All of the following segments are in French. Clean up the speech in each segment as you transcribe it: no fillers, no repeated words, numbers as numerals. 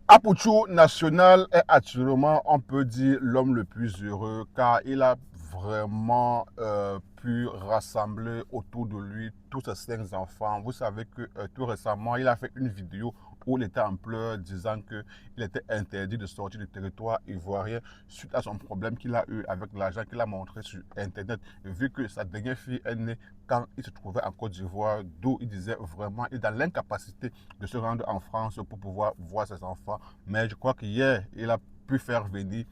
Apuchu National est actuellement, on peut dire, l'homme le plus heureux car il a vraiment pu rassembler autour de lui tous ses 5 enfants. Vous savez que tout récemment, il a fait une vidéo où il était en pleurs disant qu'il était interdit de sortir du territoire ivoirien suite à son problème qu'il a eu avec l'argent qu'il a montré sur Internet. Vu que sa dernière fille est née quand il se trouvait en Côte d'Ivoire, d'où il disait vraiment, il est dans l'incapacité de se rendre en France pour pouvoir voir ses enfants. Mais je crois qu'hier, il a pu faire venir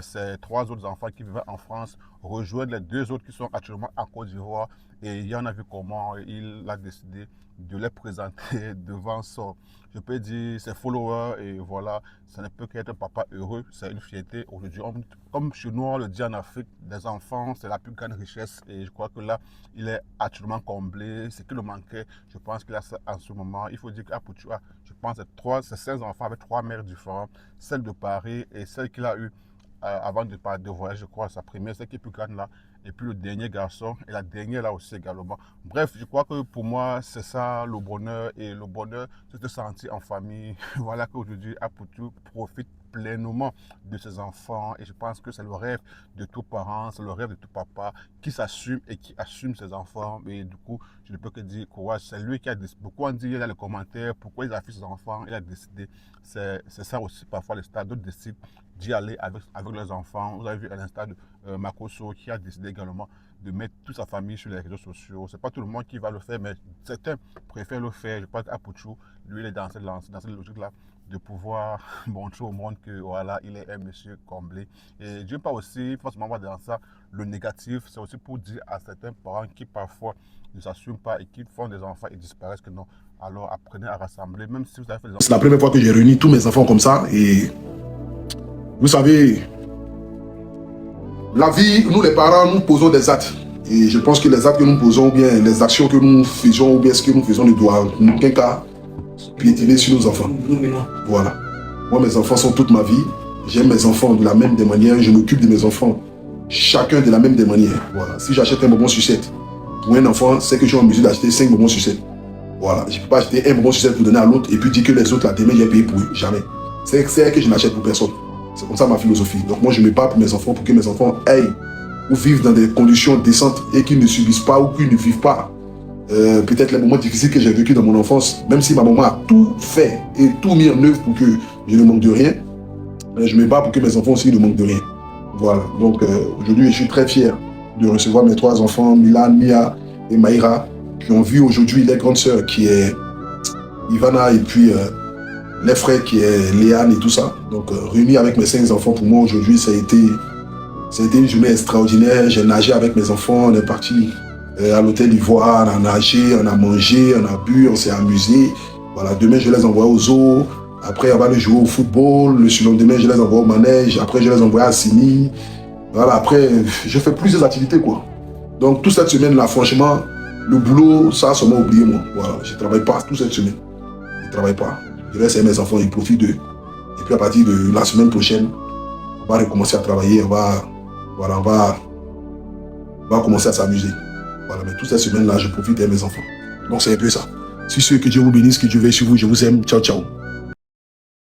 ses 3 autres enfants qui vivaient en France, rejoindre les 2 autres qui sont actuellement en Côte d'Ivoire. Et il y en a vu comment il a décidé de les présenter devant son, je peux dire, ses followers. Et voilà, ça ne peut qu'être un papa heureux, c'est une fierté. Aujourd'hui, comme chez nous, on le dit en Afrique, des enfants, c'est la plus grande richesse. Et je crois que là, il est actuellement comblé. Ce qui le manquait, je pense qu'il a ça en ce moment. Il faut dire qu'Aputu a, je pense, c'est 16 enfants avec 3 mères différentes, celle de Paris et celle qu'il a eue avant de voyager, je crois, sa première, celle qui est plus grande là, et puis le dernier garçon, et la dernière là aussi également. Bref, je crois que pour moi, c'est ça le bonheur, et le bonheur, c'est de se sentir en famille. Voilà qu'aujourd'hui, Aputu profite pleinement de ses enfants, et je pense que c'est le rêve de tout parent, c'est le rêve de tout papa, qui s'assume et qui assume ses enfants. Et du coup, je ne peux que dire courage, c'est lui qui a décidé. Beaucoup ont dit dans les commentaires pourquoi il affiche ses enfants, il a décidé. C'est ça aussi, parfois les stars, d'autres décident d'y aller avec leurs enfants. Vous avez vu à l'instar de Makoso qui a décidé également de mettre toute sa famille sur les réseaux sociaux. C'est pas tout le monde qui va le faire, mais certains préfèrent le faire. Je pense qu'Apuchu, lui, il est dans cette logique-là de pouvoir montrer au monde que voilà, il est un monsieur comblé. Et je ne veux pas aussi forcément voir dans ça le négatif. C'est aussi pour dire à certains parents qui parfois ne s'assument pas et qui font des enfants et disparaissent que non. Alors apprenez à rassembler, même si vous avez fait des enfants. C'est la première fois que j'ai réuni tous mes enfants comme ça. Et vous savez, la vie, nous les parents, nous posons des actes. Et je pense que les actes que nous posons, ou bien les actions que nous faisons, ou bien ce que nous faisons ne doit en aucun cas piétiner sur nos enfants. Voilà. Moi, mes enfants sont toute ma vie. J'aime mes enfants de la même des manières. Je m'occupe de mes enfants, chacun de la même des manières. Voilà. Si j'achète un bonbon sucette pour un enfant, c'est que je suis en mesure d'acheter 5 bonbons sucettes. Voilà. Je ne peux pas acheter un bonbon sucette pour donner à l'autre et puis dire que les autres, là, demain, j'ai payé pour eux. Jamais. C'est que je n'achète pour personne. C'est comme ça ma philosophie. Donc moi, je me bats pour mes enfants, pour que mes enfants aillent ou vivent dans des conditions décentes et qu'ils ne subissent pas ou qu'ils ne vivent pas peut-être les moments difficiles que j'ai vécu dans mon enfance. Même si ma maman a tout fait et tout mis en œuvre pour que je ne manque de rien, je me bats pour que mes enfants aussi ne manquent de rien. Voilà. Donc aujourd'hui, je suis très fier de recevoir mes 3 enfants, Milan, Mia et Maïra, qui ont vu aujourd'hui les grandes sœurs, qui est Ivana, et puis les frères qui est Léane et tout ça. Donc réunis avec mes 5 enfants, pour moi aujourd'hui, ça a été une journée extraordinaire. J'ai nagé avec mes enfants, on est parti à l'hôtel Ivoire, on a nagé, on a mangé, on a bu, on s'est amusé. Voilà, demain je les envoie au zoo. Après on va aller jouer au football. Le surlendemain je les envoie au manège. Après je les envoie à Sini. Voilà, après je fais plusieurs activités quoi. Donc toute cette semaine là, franchement, le boulot, ça a sûrement oublié moi. Voilà, je ne travaille pas toute cette semaine. Je ne travaille pas. Je laisse mes enfants, ils profitent d'eux. Et puis à partir de la semaine prochaine, on va recommencer à travailler. On va commencer à s'amuser. Voilà, mais toute cette semaine-là, je profite de mes enfants. Donc c'est un peu ça. Si ce que Dieu vous bénisse, que Dieu veille sur vous, je vous aime. Ciao, ciao.